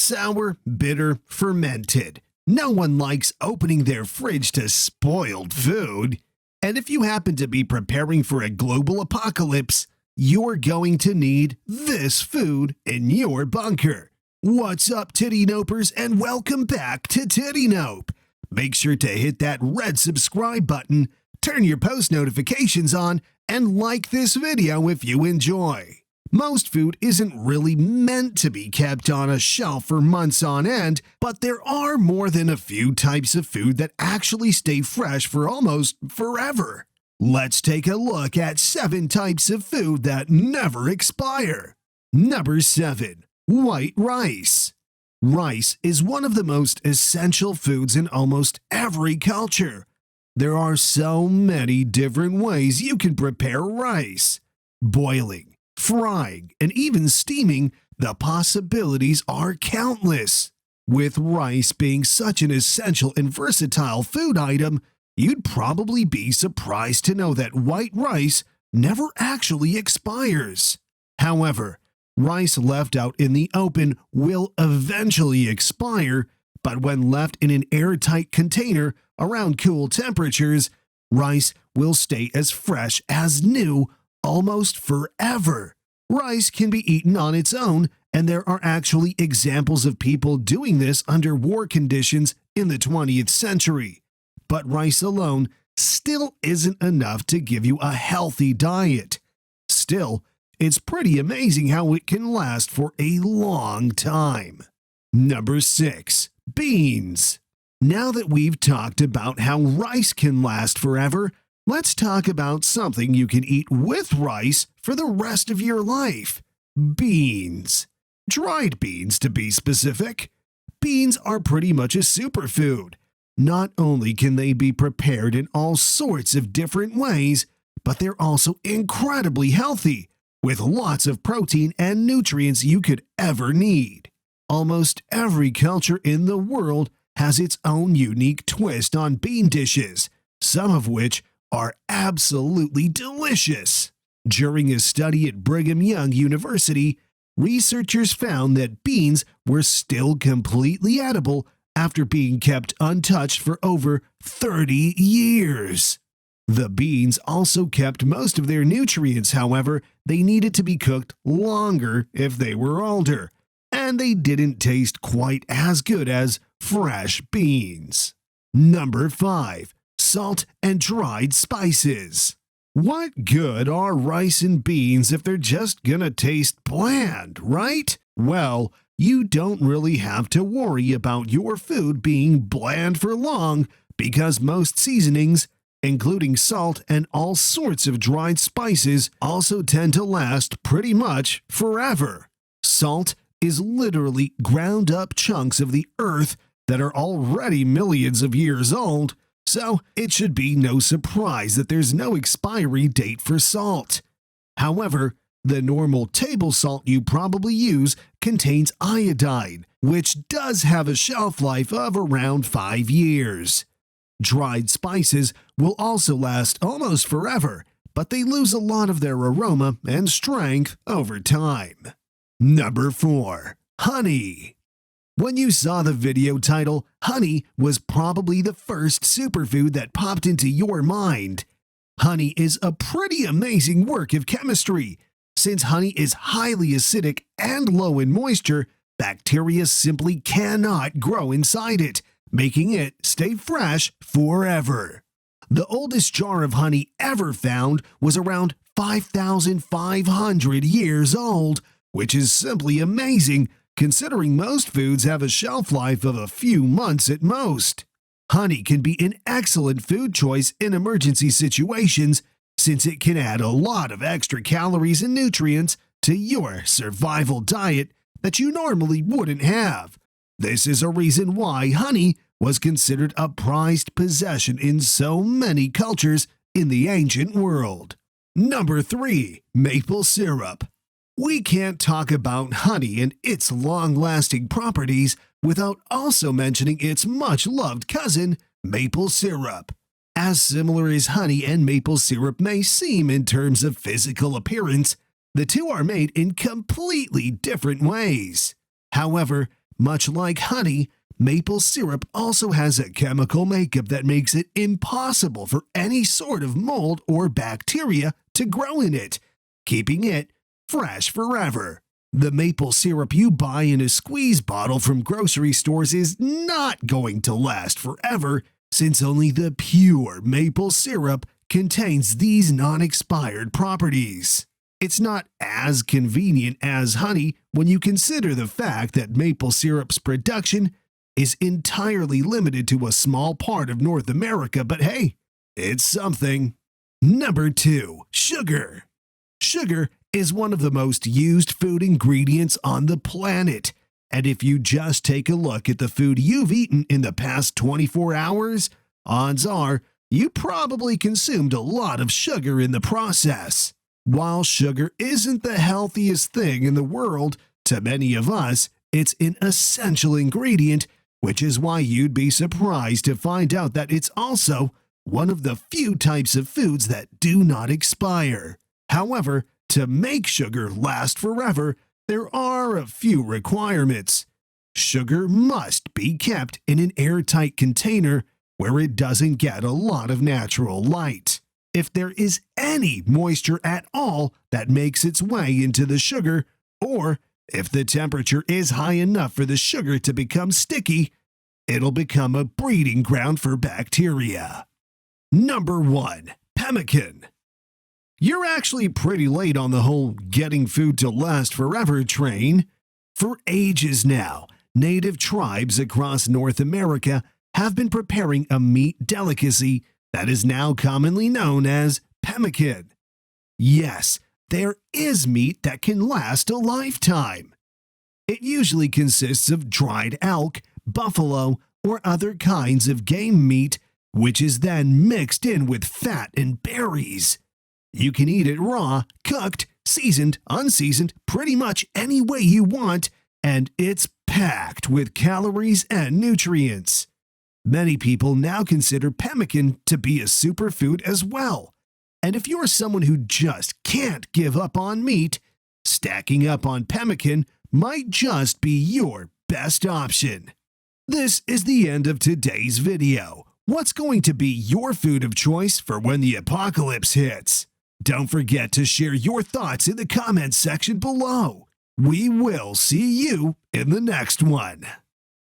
sour, bitter, fermented. No one likes opening their fridge to spoiled food. And if you happen to be preparing for a global apocalypse, you're going to need this food in your bunker. What's up, Titty-Nopers, and welcome back to Tittynope. Make sure to hit that red subscribe button, turn your post notifications on, and like this video if you enjoy. Most food isn't really meant to be kept on a shelf for months on end, but there are more than a few types of food that actually stay fresh for almost forever. Let's take a look at 7 types of food that never expire. Number 7. White rice. Rice is one of the most essential foods in almost every culture. There are so many different ways you can prepare rice. Boiling, frying, and even steaming, the possibilities are countless. With rice being such an essential and versatile food item, you'd probably be surprised to know that white rice never actually expires. However, rice left out in the open will eventually expire, but when left in an airtight container around cool temperatures, rice will stay as fresh as new almost forever. Rice can be eaten on its own, and there are actually examples of people doing this under war conditions in the 20th century. But rice alone still isn't enough to give you a healthy diet. Still, it's pretty amazing how it can last for a long time. Number 6. Beans. Now that we've talked about how rice can last forever, let's talk about something you can eat with rice for the rest of your life. Beans. Dried beans, to be specific. Beans are pretty much a superfood. Not only can they be prepared in all sorts of different ways, but they're also incredibly healthy, with lots of protein and nutrients you could ever need. Almost every culture in the world has its own unique twist on bean dishes, some of which are absolutely delicious. During a study at Brigham Young University, researchers found that beans were still completely edible after being kept untouched for over 30 years. The beans also kept most of their nutrients, however, they needed to be cooked longer if they were older, and they didn't taste quite as good as fresh beans. Number 5. Salt and dried spices. What good are rice and beans if they're just gonna taste bland, right? Well, you don't really have to worry about your food being bland for long because most seasonings, including salt and all sorts of dried spices, also tend to last pretty much forever. Salt is literally ground up chunks of the earth that are already millions of years old, so it should be no surprise that there's no expiry date for salt. However, the normal table salt you probably use contains iodine, which does have a shelf life of around 5 years. Dried spices will also last almost forever, but they lose a lot of their aroma and strength over time. Number 4. Honey. When you saw the video title, honey was probably the first superfood that popped into your mind. Honey is a pretty amazing work of chemistry. Since honey is highly acidic and low in moisture, bacteria simply cannot grow inside it, making it stay fresh forever. The oldest jar of honey ever found was around 5,500 years old, which is simply amazing considering most foods have a shelf life of a few months at most. Honey can be an excellent food choice in emergency situations since it can add a lot of extra calories and nutrients to your survival diet that you normally wouldn't have. This is a reason why honey was considered a prized possession in so many cultures in the ancient world. Number 3. Maple syrup. We can't talk about honey and its long-lasting properties without also mentioning its much-loved cousin, maple syrup. As similar as honey and maple syrup may seem in terms of physical appearance, the two are made in completely different ways. However, Much like honey, maple syrup also has a chemical makeup that makes it impossible for any sort of mold or bacteria to grow in it, keeping it fresh forever. The maple syrup you buy in a squeeze bottle from grocery stores is not going to last forever, since only the pure maple syrup contains these non-expired properties. It's not as convenient as honey when you consider the fact that maple syrup's production is entirely limited to a small part of North America, but hey, it's something. Number 2. Sugar. Sugar is one of the most used food ingredients on the planet, and if you just take a look at the food you've eaten in the past 24 hours, odds are you probably consumed a lot of sugar in the process. While sugar isn't the healthiest thing in the world, to many of us, it's an essential ingredient, which is why you'd be surprised to find out that it's also one of the few types of foods that do not expire. However, to make sugar last forever, there are a few requirements. Sugar must be kept in an airtight container where it doesn't get a lot of natural light. If there is any moisture at all that makes its way into the sugar, or if the temperature is high enough for the sugar to become sticky, it'll become a breeding ground for bacteria. Number 1. Pemmican. You're actually pretty late on the whole getting food to last forever train. For ages now, native tribes across North America have been preparing a meat delicacy that is now commonly known as pemmican. Yes, there is meat that can last a lifetime. It usually consists of dried elk, buffalo, or other kinds of game meat, which is then mixed in with fat and berries. You can eat it raw, cooked, seasoned, unseasoned, pretty much any way you want, and it's packed with calories and nutrients. Many people now consider pemmican to be a superfood as well. And if you're someone who just can't give up on meat, stacking up on pemmican might just be your best option. This is the end of today's video. What's going to be your food of choice for when the apocalypse hits? Don't forget to share your thoughts in the comments section below. We will see you in the next one.